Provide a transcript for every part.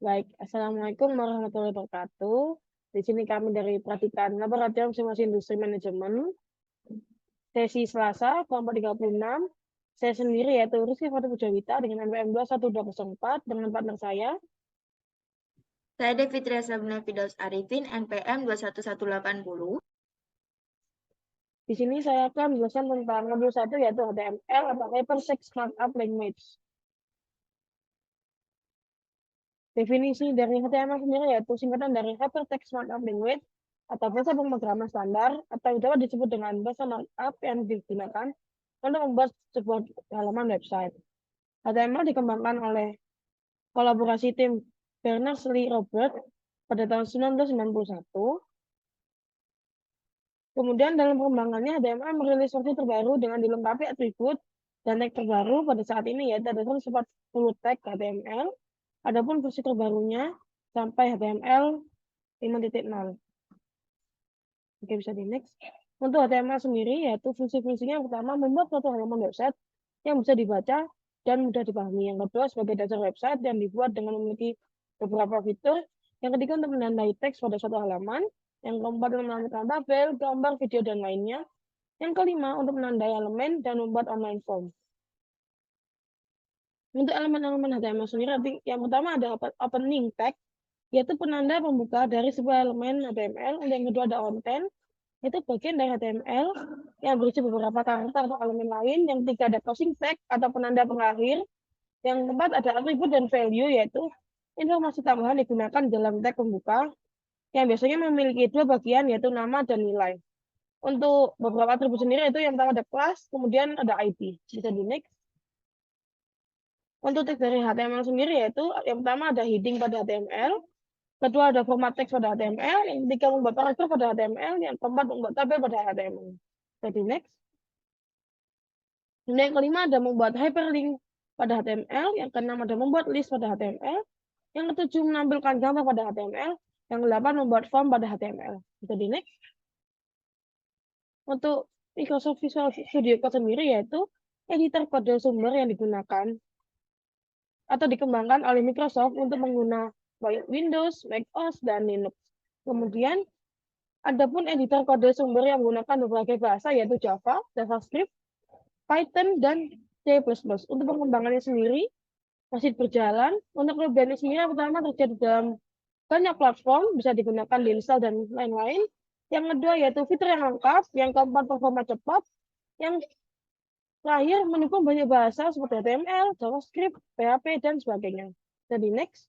Baik, Assalamualaikum warahmatullahi wabarakatuh. Di sini kami dari Praktikan Laboratorium Simulasi Industri Manajemen, sesi Selasa, kelompok 36. Saya sendiri yaitu Rizky Fatu Pujawita dengan NPM 21204 dengan partner saya. Saya Devitria Sabna Fidaus Arifin, NPM 21180. Di sini saya akan menjelaskan tentang modul 1 yaitu HTML atau Hypertext Markup Language. Definisi dari HTML sendiri yaitu singkatan dari Hypertext Markup Language atau bahasa pemrograman standar atau dapat disebut dengan bahasa markup yang digunakan untuk membuat sebuah halaman website. HTML dikembangkan oleh kolaborasi tim Berners-Lee Robert pada tahun 1991. Kemudian dalam pengembangannya HTML merilis versi terbaru dengan dilengkapi atribut dan tag terbaru pada saat ini yaitu ada 140 tag HTML. Adapun versi terbarunya sampai HTML 5.0. Oke, bisa di next. Untuk HTML sendiri yaitu fungsi-fungsinya yang pertama membuat suatu halaman website yang bisa dibaca dan mudah dipahami. Yang kedua sebagai dasar website yang dibuat dengan memiliki beberapa fitur. Yang ketiga untuk menandai teks pada suatu halaman. Yang keempat untuk menambahkan tabel, gambar, video, dan lainnya. Yang kelima untuk menandai elemen dan membuat online form. Untuk elemen-elemen HTML sendiri, yang pertama ada opening tag, yaitu penanda pembuka dari sebuah elemen HTML. Yang kedua ada onten, itu bagian dari HTML yang berisi beberapa karakter atau elemen lain. Yang ketiga ada closing tag atau penanda pengakhir. Yang keempat ada atribut dan value, yaitu informasi tambahan digunakan dalam tag pembuka yang biasanya memiliki dua bagian, yaitu nama dan nilai. Untuk beberapa atribut sendiri itu yang pertama ada class, kemudian ada ID. Bisa di next. Untuk teks dari HTML sendiri yaitu yang pertama ada heading pada HTML, kedua ada format teks pada HTML, yang ketiga membuat paragraf pada HTML, yang keempat membuat tabel pada HTML. Jadi next. Dan yang kelima ada membuat hyperlink pada HTML, yang keenam ada membuat list pada HTML, yang ketujuh menampilkan gambar pada HTML, yang kedelapan membuat form pada HTML. Jadi next. Untuk Microsoft Visual Studio Code sendiri yaitu editor kode sumber yang digunakan atau dikembangkan oleh Microsoft untuk menggunakan Windows, macOS, dan Linux. Kemudian, adapun editor kode sumber yang menggunakan berbagai bahasa yaitu Java, JavaScript, Python, dan C++. Untuk pengembangannya sendiri masih berjalan. Untuk kelebihannya sendiri yang pertama terjadi dalam banyak platform, bisa digunakan di install dan lain-lain. Yang kedua yaitu fitur yang lengkap, yang keempat performa cepat, yang terakhir mendukung banyak bahasa seperti HTML, JavaScript, PHP, dan sebagainya. Jadi next.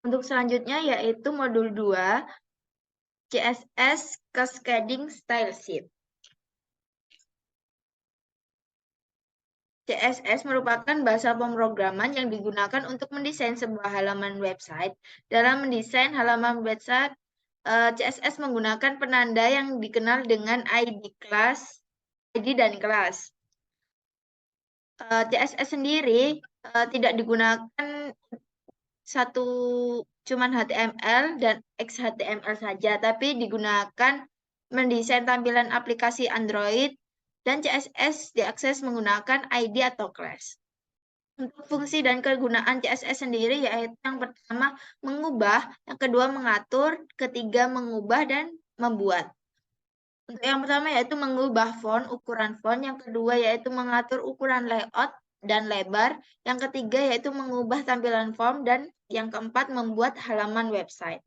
Untuk selanjutnya yaitu modul 2, CSS Cascading Style Sheet. CSS merupakan bahasa pemrograman yang digunakan untuk mendesain sebuah halaman website. Dalam mendesain halaman website, CSS menggunakan penanda yang dikenal dengan ID dan kelas. CSS sendiri tidak digunakan cuman HTML dan XHTML saja, tapi digunakan mendesain tampilan aplikasi Android, dan CSS diakses menggunakan ID atau class. Untuk fungsi dan kegunaan CSS sendiri yaitu yang pertama mengubah, yang kedua mengatur, ketiga mengubah dan membuat. Untuk yang pertama yaitu mengubah ukuran font, yang kedua yaitu mengatur ukuran layout dan lebar, yang ketiga yaitu mengubah tampilan form, dan yang keempat membuat halaman website.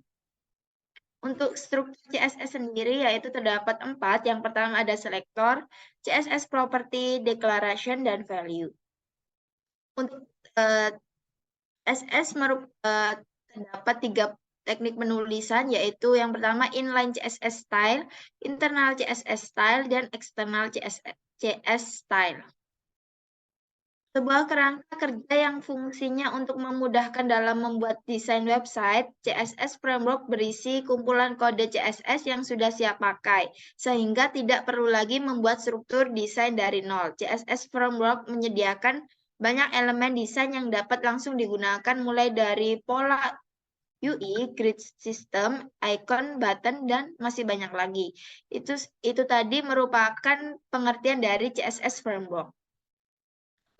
Untuk struktur CSS sendiri yaitu terdapat 4. Yang pertama ada selector, CSS property, declaration, dan value. Untuk CSS terdapat 3 teknik penulisan, yaitu yang pertama inline CSS style, internal CSS style, dan external CS style. Sebuah kerangka kerja yang fungsinya untuk memudahkan dalam membuat desain website, CSS Framework berisi kumpulan kode CSS yang sudah siap pakai, sehingga tidak perlu lagi membuat struktur desain dari nol. CSS Framework menyediakan banyak elemen desain yang dapat langsung digunakan mulai dari pola UI, grid system, icon, button, dan masih banyak lagi. Itu tadi merupakan pengertian dari CSS Framework.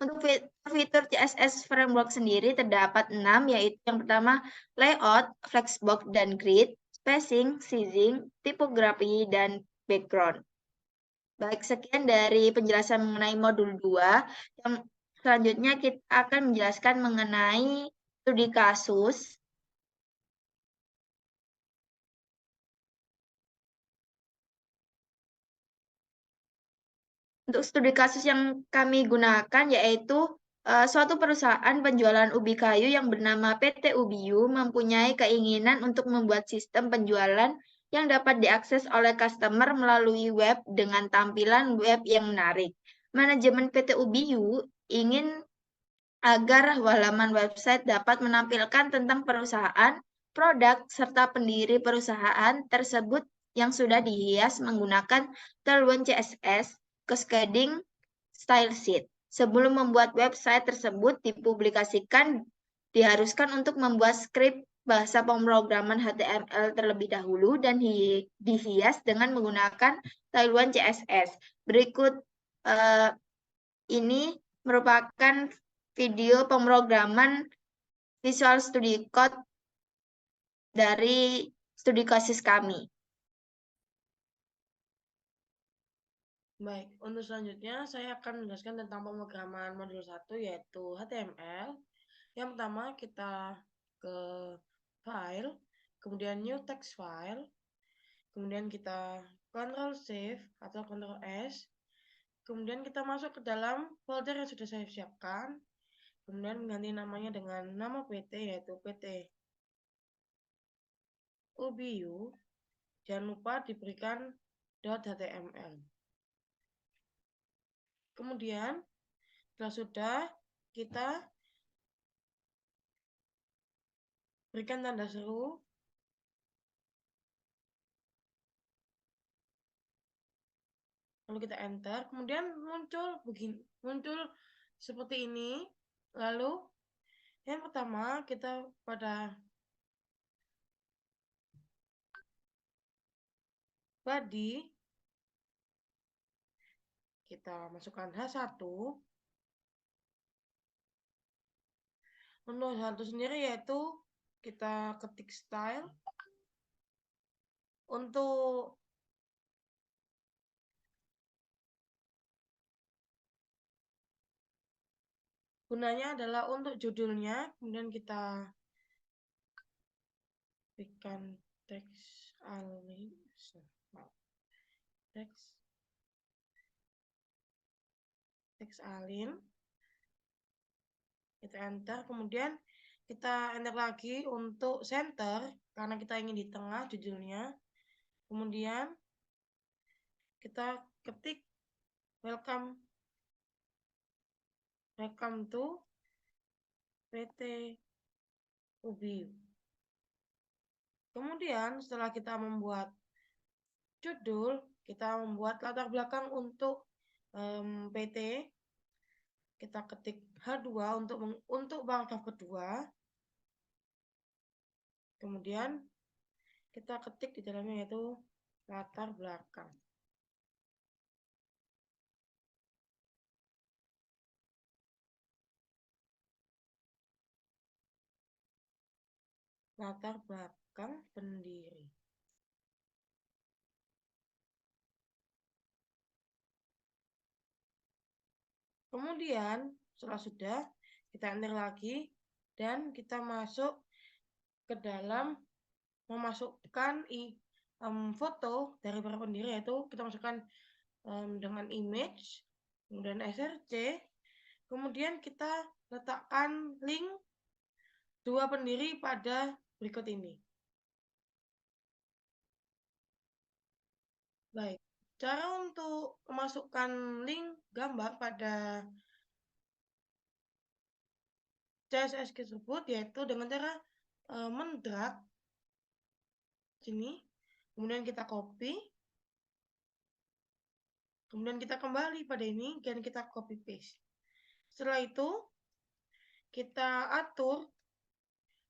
Untuk fitur CSS Framework sendiri terdapat 6, yaitu yang pertama layout, flexbox dan grid, spacing, sizing, tipografi, dan background. Baik, sekian dari penjelasan mengenai modul 2. Yang selanjutnya kita akan menjelaskan mengenai studi kasus. Untuk studi kasus yang kami gunakan yaitu suatu perusahaan penjualan ubi kayu yang bernama PT Ubiu mempunyai keinginan untuk membuat sistem penjualan yang dapat diakses oleh customer melalui web dengan tampilan web yang menarik. Manajemen PT Ubiu ingin agar halaman website dapat menampilkan tentang perusahaan, produk, serta pendiri perusahaan tersebut yang sudah dihias menggunakan Tailwind CSS, Cascading Style Sheet. Sebelum membuat website tersebut dipublikasikan, diharuskan untuk membuat skrip bahasa pemrograman HTML terlebih dahulu dan dihias dengan menggunakan Tailwind CSS. Berikut ini merupakan video pemrograman Visual Studio Code dari studi kasus kami. Baik, untuk selanjutnya saya akan menjelaskan tentang pemrograman modul 1 yaitu HTML. Yang pertama kita ke file, kemudian new text file, kemudian kita Ctrl+Shift atau Ctrl+S, kemudian kita masuk ke dalam folder yang sudah saya siapkan, kemudian mengganti namanya dengan nama PT yaitu PT Ubiu. Jangan lupa diberikan .html. Kemudian setelah sudah kita berikan tanda seru, lalu kita enter, kemudian muncul seperti ini. Lalu yang pertama kita pada body kita masukkan H1. Untuk H1 sendiri yaitu kita ketik style. Untuk gunanya adalah untuk judulnya, kemudian kita berikan teks alin, kita enter, kemudian kita enter lagi untuk center karena kita ingin di tengah judulnya, kemudian kita ketik welcome to PT Ubiu. Kemudian setelah kita membuat judul, kita membuat latar belakang untuk PT. Kita ketik H2 untuk paragraf kedua. Kemudian kita ketik di dalamnya yaitu latar belakang. Latar belakang pendiri. Kemudian setelah sudah kita enter lagi dan kita masuk ke dalam memasukkan foto dari para pendiri, yaitu kita masukkan dengan image, kemudian src, kemudian kita letakkan link dua pendiri pada berikut ini. Baik, cara untuk memasukkan link gambar pada CSS tersebut yaitu dengan cara mendrag sini, kemudian kita copy, kemudian kita kembali pada ini dan kita copy paste. Setelah itu kita atur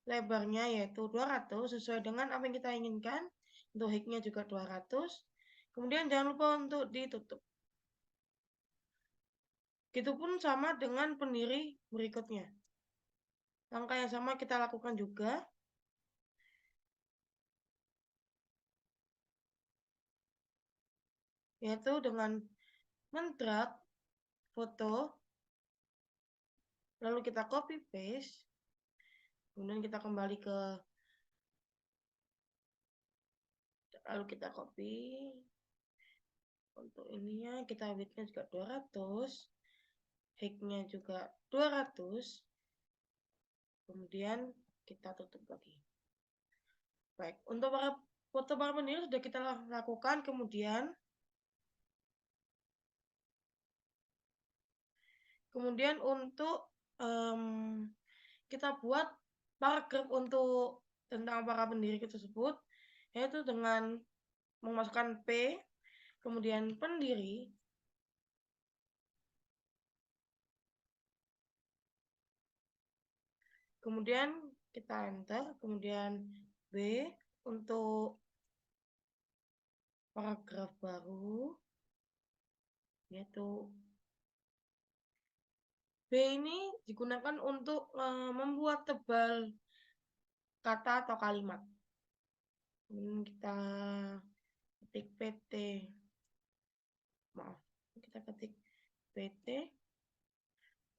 lebarnya yaitu 200 sesuai dengan apa yang kita inginkan. Untuk height-nya juga 200. Kemudian jangan lupa untuk ditutup. Begitupun sama dengan pendiri berikutnya. Langkah yang sama kita lakukan juga. Yaitu dengan mendrag foto, lalu kita copy paste, kemudian kita kembali ke, lalu kita copy, untuk ininya kita widthnya juga 200, height-nya juga 200, kemudian kita tutup lagi. Baik, untuk foto para pendiri sudah kita lakukan, kemudian untuk kita buat paragraf untuk tentang para pendiri tersebut, yaitu dengan memasukkan P, kemudian pendiri, kemudian kita enter, kemudian B untuk paragraf baru, yaitu B ini digunakan untuk membuat tebal kata atau kalimat. Kemudian kita ketik PT, maaf, kita ketik PT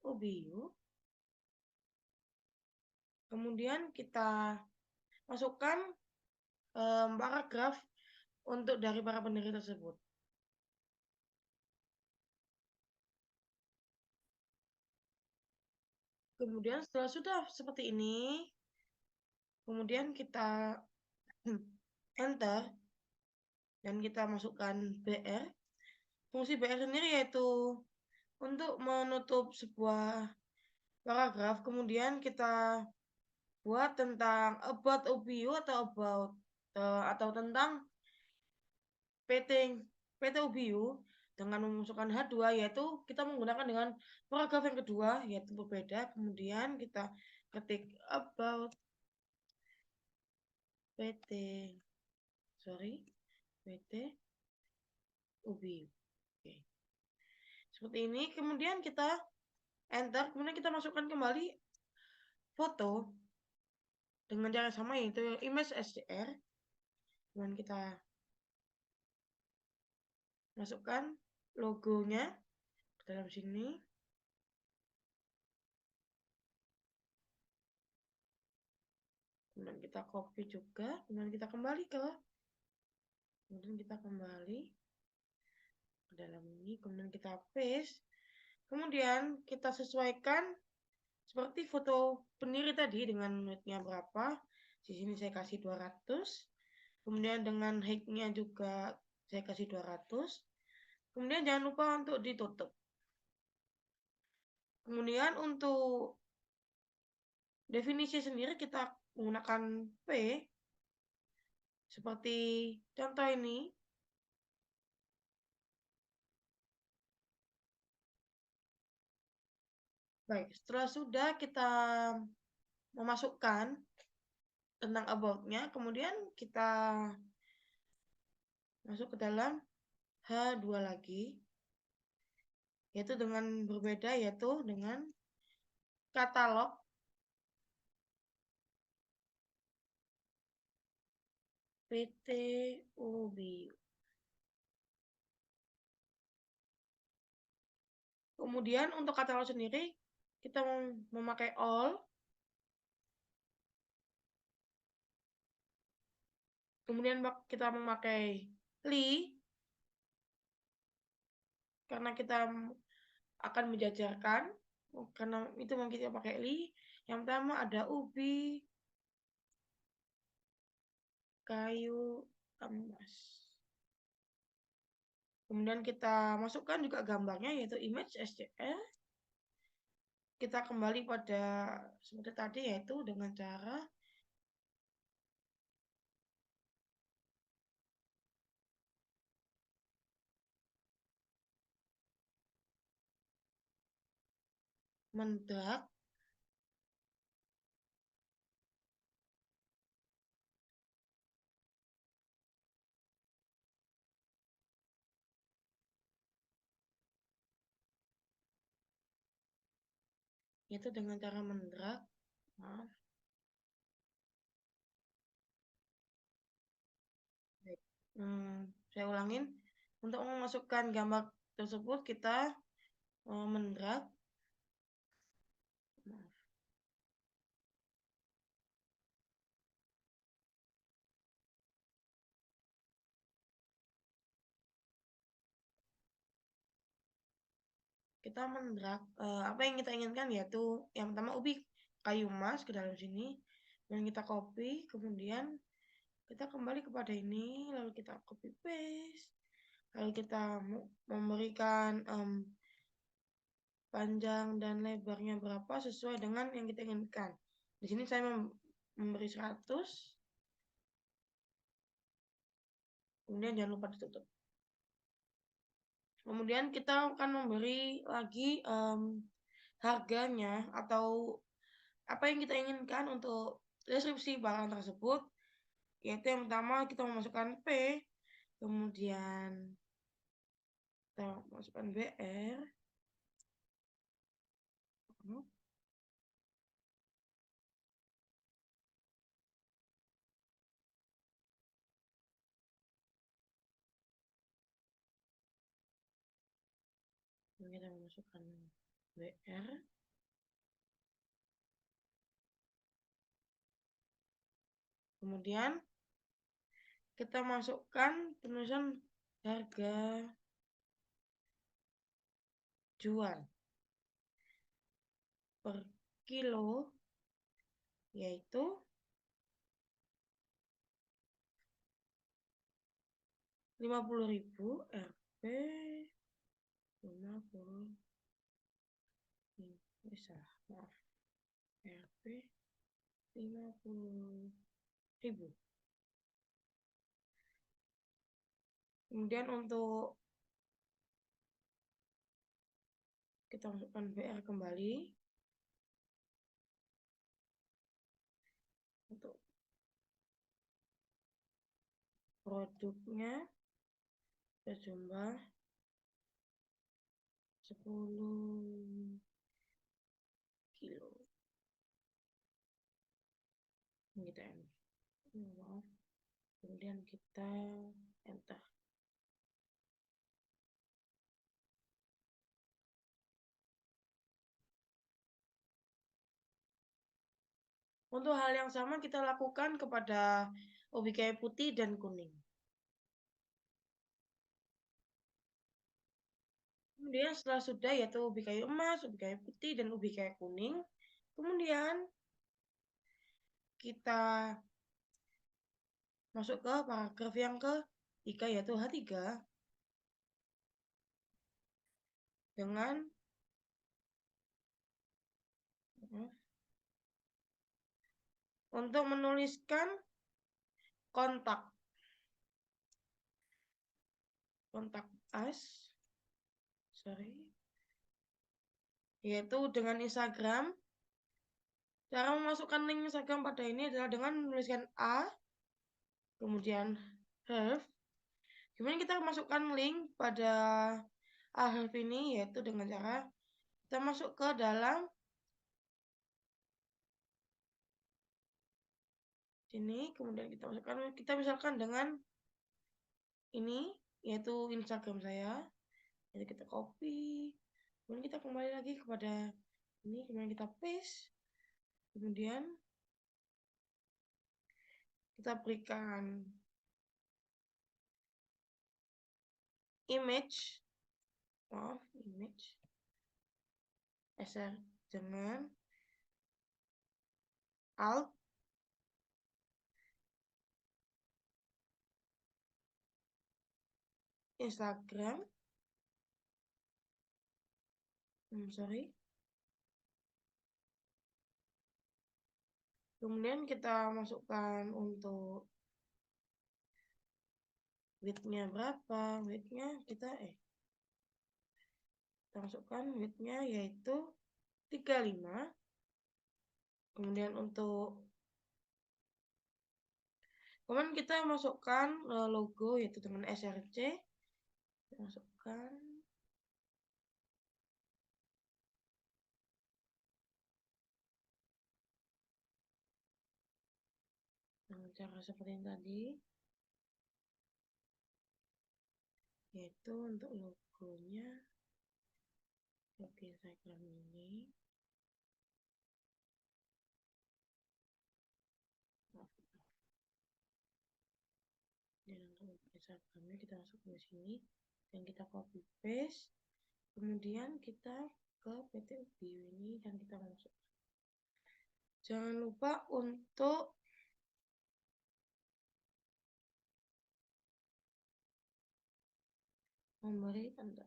OBU. Kemudian kita masukkan paragraf untuk dari para pendiri tersebut. Kemudian setelah sudah seperti ini, kemudian kita enter dan kita masukkan BR. Fungsi BR sendiri yaitu untuk menutup sebuah paragraf, kemudian kita buat tentang about OBU atau tentang PT OBU dengan memasukkan H2, yaitu kita menggunakan dengan paragraf yang kedua, yaitu berbeda. Kemudian kita ketik about PT OBU. Oke. Seperti ini, kemudian kita enter, kemudian kita masukkan kembali foto dengan cara sama, yaitu image STR. Kemudian kita masukkan logonya ke dalam sini. Kemudian kita copy juga, kemudian kita kembali ke dalam ini, kemudian kita paste, kemudian kita sesuaikan seperti foto pendiri tadi dengan width-nya berapa. Di sini saya kasih 200, kemudian dengan height-nya juga saya kasih 200, kemudian jangan lupa untuk ditutup. Kemudian untuk definisi sendiri kita menggunakan P, seperti contoh ini. Baik, setelah sudah kita memasukkan tentang about-nya, kemudian kita masuk ke dalam H2 lagi, yaitu dengan berbeda, yaitu dengan katalog PT OBU. Kemudian untuk katalog sendiri kita memakai all, kemudian kita memakai li karena kita akan menjajarkan, karena itu kita pakai li. Yang pertama ada ubi, kayu, emas. Kemudian kita masukkan juga gambarnya, yaitu image STR. Kita kembali pada seperti tadi, yaitu dengan cara mendrag yaitu dengan cara mendrag. Maaf. Saya ulangin. Untuk memasukkan gambar tersebut kita mendrag. Maaf. Kita mendrag apa yang kita inginkan, yaitu yang pertama ubi kayu emas ke dalam sini, dan kita copy, kemudian kita kembali kepada ini, lalu kita copy paste, lalu kita memberikan panjang dan lebarnya berapa sesuai dengan yang kita inginkan. Di sini saya memberi 100, kemudian jangan lupa ditutup. Kemudian kita akan memberi lagi harganya atau apa yang kita inginkan untuk deskripsi barang tersebut, yaitu yang pertama kita memasukkan P, kemudian kita masukkan BR, kita memasukkan BR, kemudian kita masukkan penulisan harga jual per kilo, yaitu 50.000 Rp 50 bisa maaf Rp 50.000. Kemudian untuk kita masukkan BR kembali untuk produknya sejumlah 10 kilo. Kita maaf, kemudian kita enter. Untuk hal yang sama kita lakukan kepada ubi kayu putih dan kuning. Kemudian setelah sudah, yaitu ubi kayu emas, ubi kayu putih, dan ubi kayu kuning, kemudian kita masuk ke paragraf yang ketiga, yaitu H3, dengan untuk menuliskan kontak us, yaitu dengan Instagram. Cara memasukkan link Instagram pada ini adalah dengan menuliskan A, kemudian have, kemudian kita masukkan link pada A have ini, yaitu dengan cara kita masuk ke dalam sini, kemudian kita masukkan, kita misalkan dengan ini, yaitu Instagram saya, jadi kita copy, kemudian kita kembali lagi kepada ini, kemudian kita paste, kemudian kita berikan image, dengan alt Instagram, kemudian kita masukkan untuk width-nya berapa, width-nya kita masukkan width-nya yaitu 35. Kemudian kemudian kita masukkan logo, yaitu dengan SRC, kita masukkan dengan cara seperti yang tadi, yaitu untuk logonya bikin Instagram ini. Dan untuk Instagramnya kita masuk ke sini dan kita copy paste, kemudian kita ke PT View ini dan kita masuk. Jangan lupa untuk memberi tanda.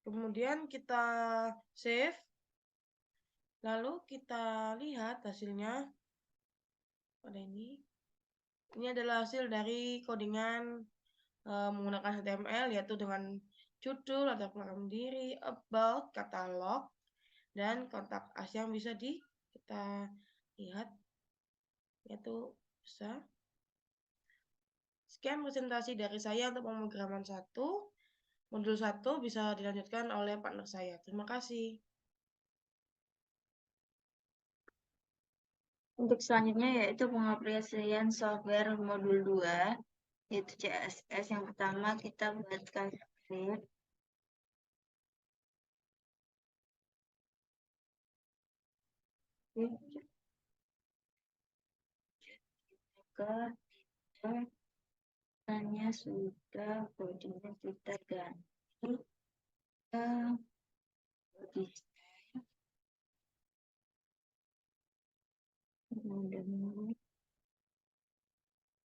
Kemudian kita save, lalu kita lihat hasilnya pada ini. Ini adalah hasil dari codingan menggunakan HTML, yaitu dengan judul atau program diri, about, katalog, dan kontak us yang bisa kita lihat, yaitu bisa. Sekian presentasi dari saya untuk pemrograman 1. Modul 1 bisa dilanjutkan oleh partner saya. Terima kasih. Untuk selanjutnya yaitu pengaplikasian software modul 2, yaitu CSS. Yang pertama kita buatkan script. Hanya sudah codingnya kita ganti ke body style. Kemudian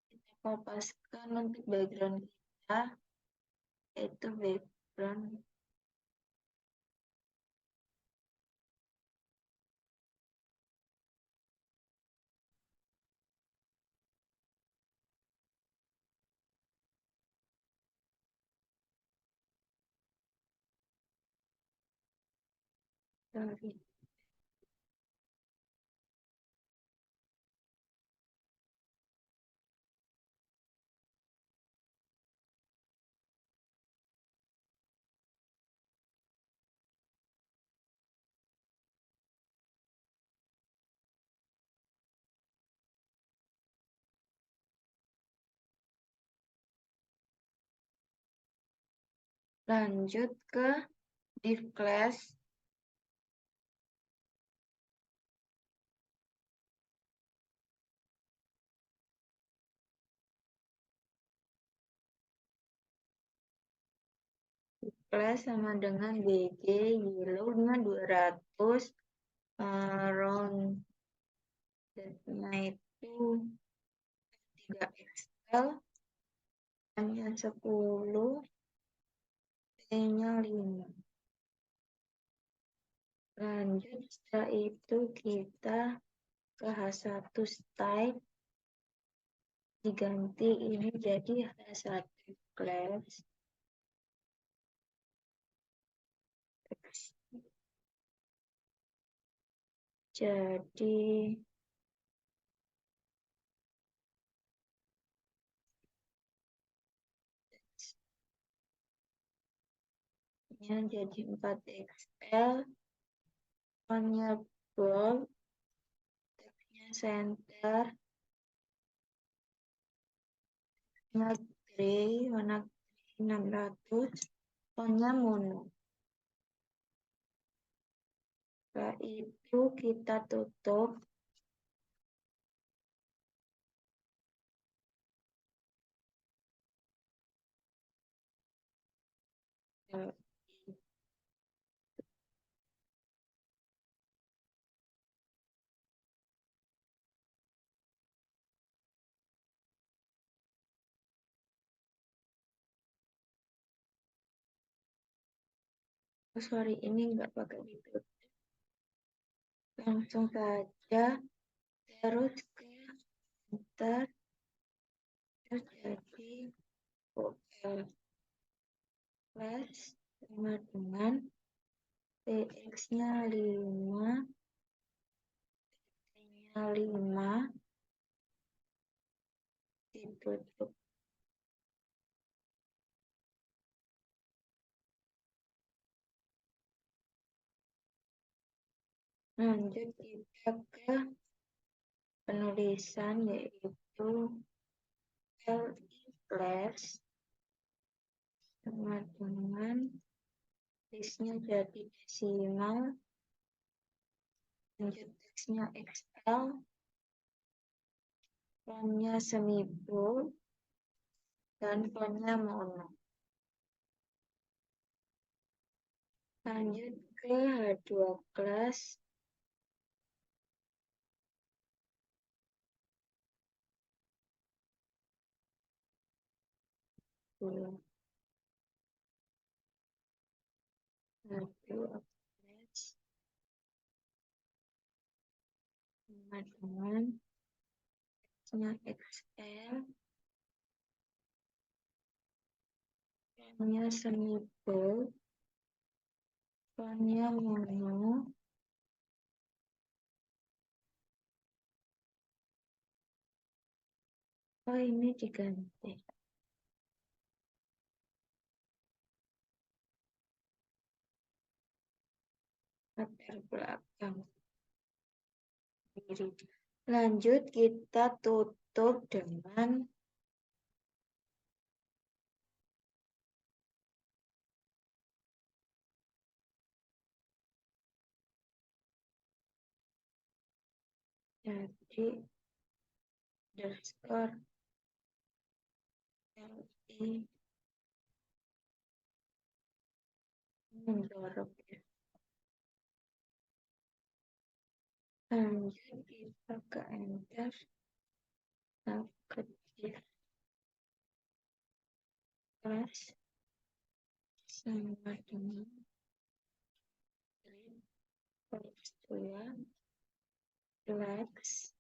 kita kopaskan untuk background kita, yaitu background dari lanjut ke div class. Class sama dengan BG yellow-nya 200, round nya itu 3XL, hanya 10, T-nya 5. Lanjut setelah itu kita ke H1 style, diganti ini jadi H1 class. Jadi jadi 4XL, fontnya bold, teksnya center, warna gray, warna 600, fontnya mono. Setelah itu kita tutup. Oh, sorry, ini nggak pakai ditutup. Langsung saja terus ke center, terus jadi OL plus sama dengan TX-nya 5, T-nya 5, ditutup. Lanjut kita ke penulisan, yaitu LI class sama dengan listnya jadi desimal, lanjut teksnya XL, fontnya semibold, dan fontnya mono. Lanjut ke H2 class, H2 class sama dengan teksnya XL, fontnya semibold, fontnya mono. Oh, ini diganti. Latar belakang kiri. Lanjut kita tutup dengan jadi underscore LI menjorok ya. Lanjut kita ke enter, ketik kelas sama dengan persetujuan flex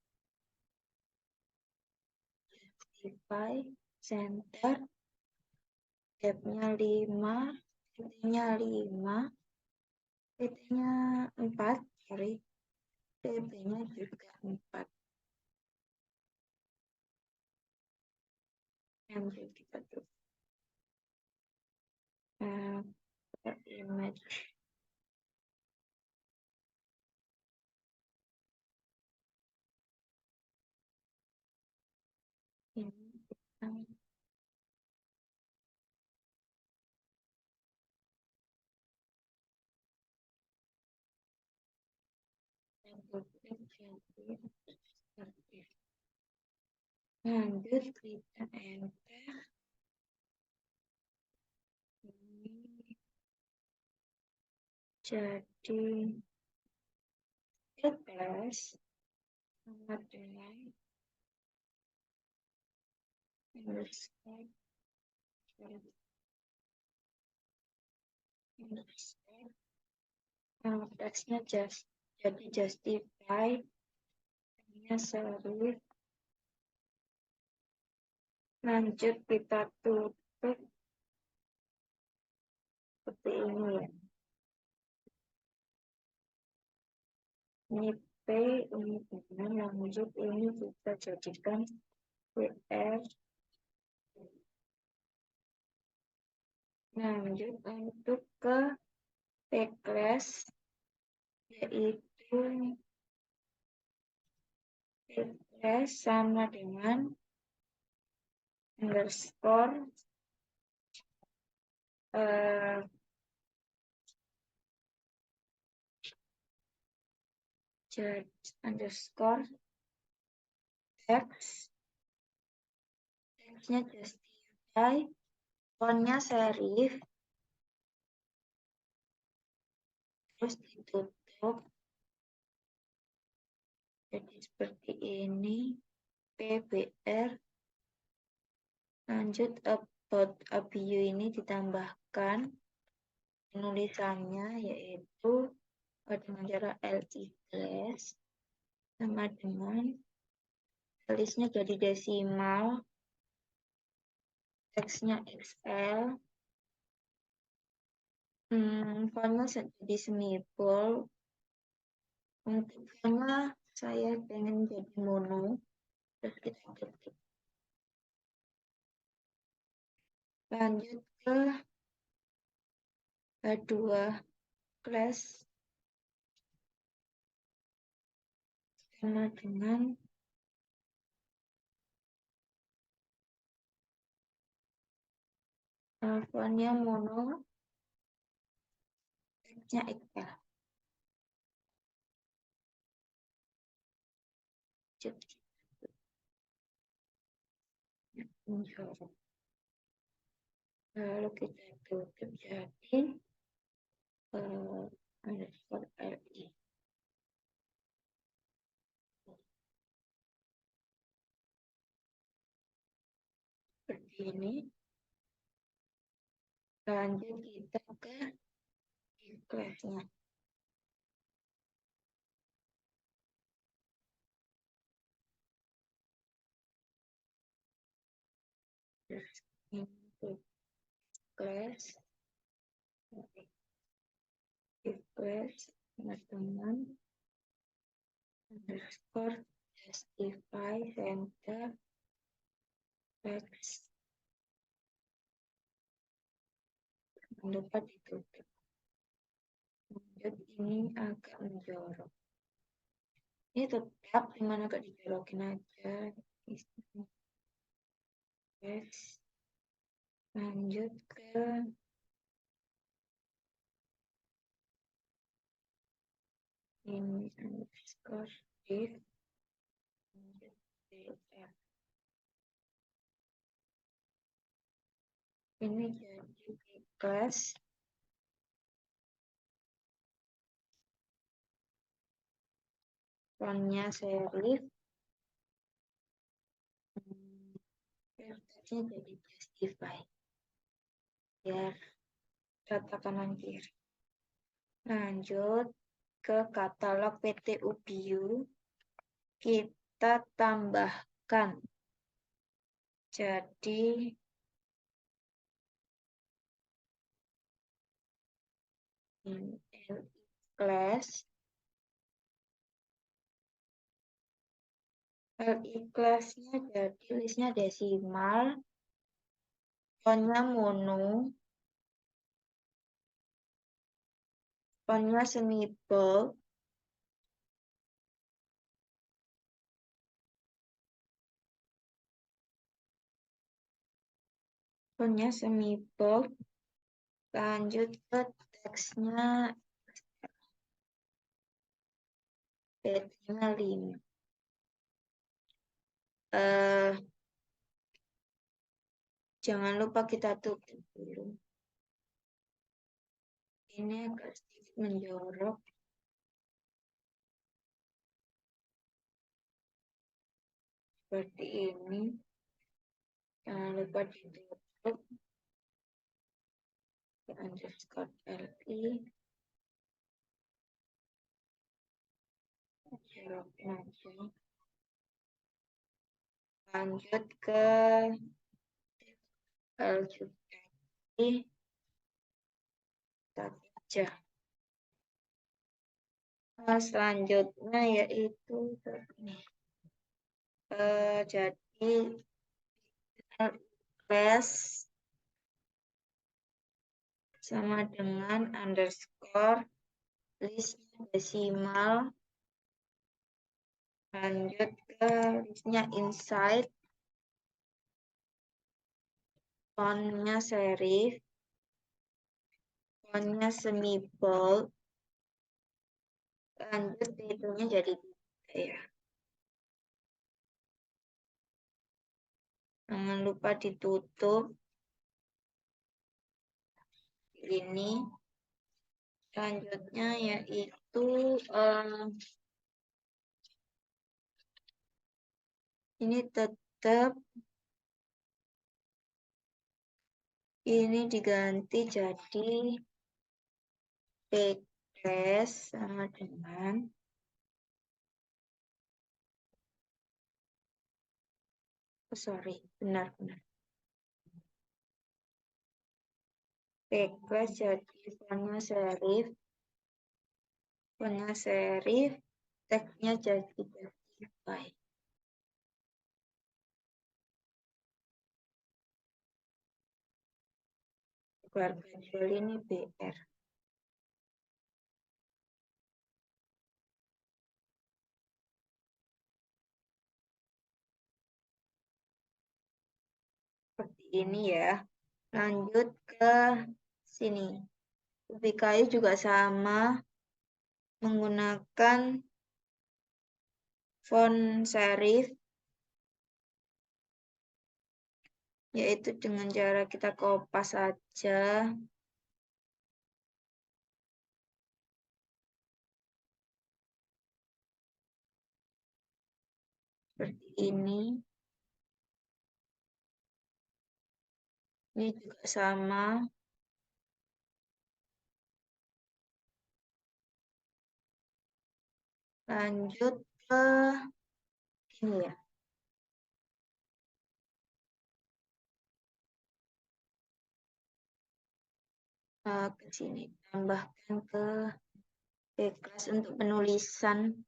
justify center, depth-nya 5, titiknya 5, titiknya 4, sorry, dp-nya juga 4. Lanjut kita tutup image. Ini kita jadi seperti. Lanjut kita enter. Ini jadi plus sama dengan underscore teksnya jadi justify, nya serif. Lanjut kita tutup seperti ini ya. Ini P, ini benar. Lanjut ini kita jadikan WR. Lanjut untuk ke T-class, yaitu T-class sama dengan underscore underscore text, teksnya justify, fontnya serif, terus ditutup jadi seperti ini, PBR. Lanjut about a view ini ditambahkan penulisannya, yaitu dengan cara LI class sama dengan tulisnya jadi desimal, teksnya XL, fontnya jadi semibold. Untuk fontnya saya pengen jadi mono, terus kita ketik. Lanjut ke H2 class, sama dengan alfanya mono, X-nya XL. Menjorok. Lalu kita tutup jadi underscore LI. Seperti ini. Lanjut kita ke kelasnya. Input class class teman underscore justify center text. Jangan lupa ditutup. Lanjut ini agak menjorok. Ini tetap dimana agak dijorokin aja. Text. Lanjut ke ini underscore div lanjut df. Ini jadi class fontnya serif, vertexnya jadi justify biar rata kanan kiri. Lanjut ke katalog PT Ubiu, kita tambahkan jadi LI class. LI class-nya jadi listnya desimal, fontnya mono, fontnya semi bold, fontnya semi bold. Lanjut ke teksnya P5. Jangan lupa kita tutup dulu. Ini agak sedikit menjorok. Seperti ini. Jangan lupa ditutup. Underscore LI. Jorokin aja. Lanjut ke LI. Saja. Nah, selanjutnya yaitu ini. Jadi class sama dengan underscore listnya desimal. Lanjut ke listnya inside, fontnya serif, fontnya semi bold. Lanjut titelnya jadi ya. Jangan lupa ditutup ini. Selanjutnya yaitu ini tetap ini diganti jadi P-class sama dengan benar. P-class jadi fontnya serif, teksnya jadi justify. Kecuali ini BR. ini ya. Lanjut ke sini. UPKI juga sama, menggunakan font serif, yaitu dengan cara kita kopas saja. Seperti ini. Ini juga sama. Lanjut ke ini ya. Ke sini. Tambahkan ke backslash untuk penulisan.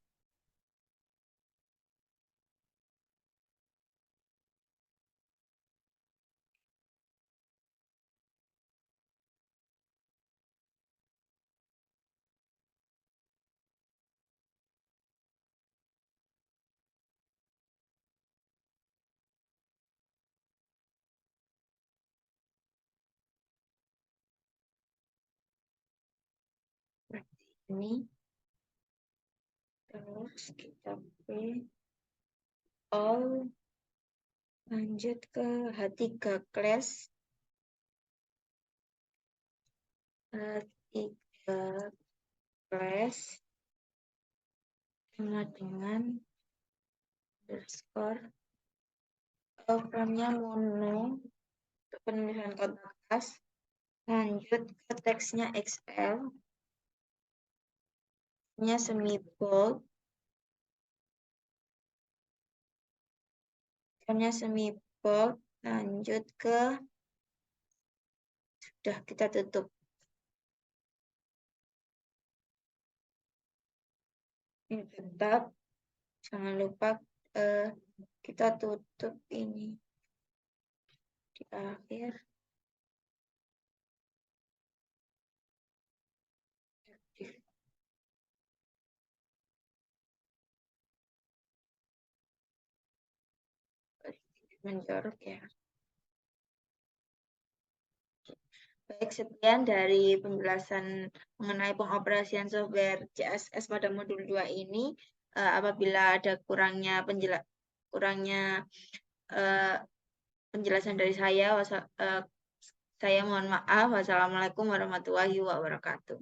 Seperti ini. Terus kita pilih all. Lanjut ke H3 class. H3 class sama dengan underscore. Framenya mono untuk penulisan kotak kas. Lanjut ke teksnya XL. Nya semi bold. Nya semi bold. Lanjut ke sudah kita tutup. Ini tetap jangan lupa kita tutup ini di akhir. Menjorok ya. Baik, sekian dari penjelasan mengenai pengoperasian software CSS pada modul 2 ini. Apabila ada kurangnya penjelasan dari saya mohon maaf. Wassalamualaikum warahmatullahi wabarakatuh.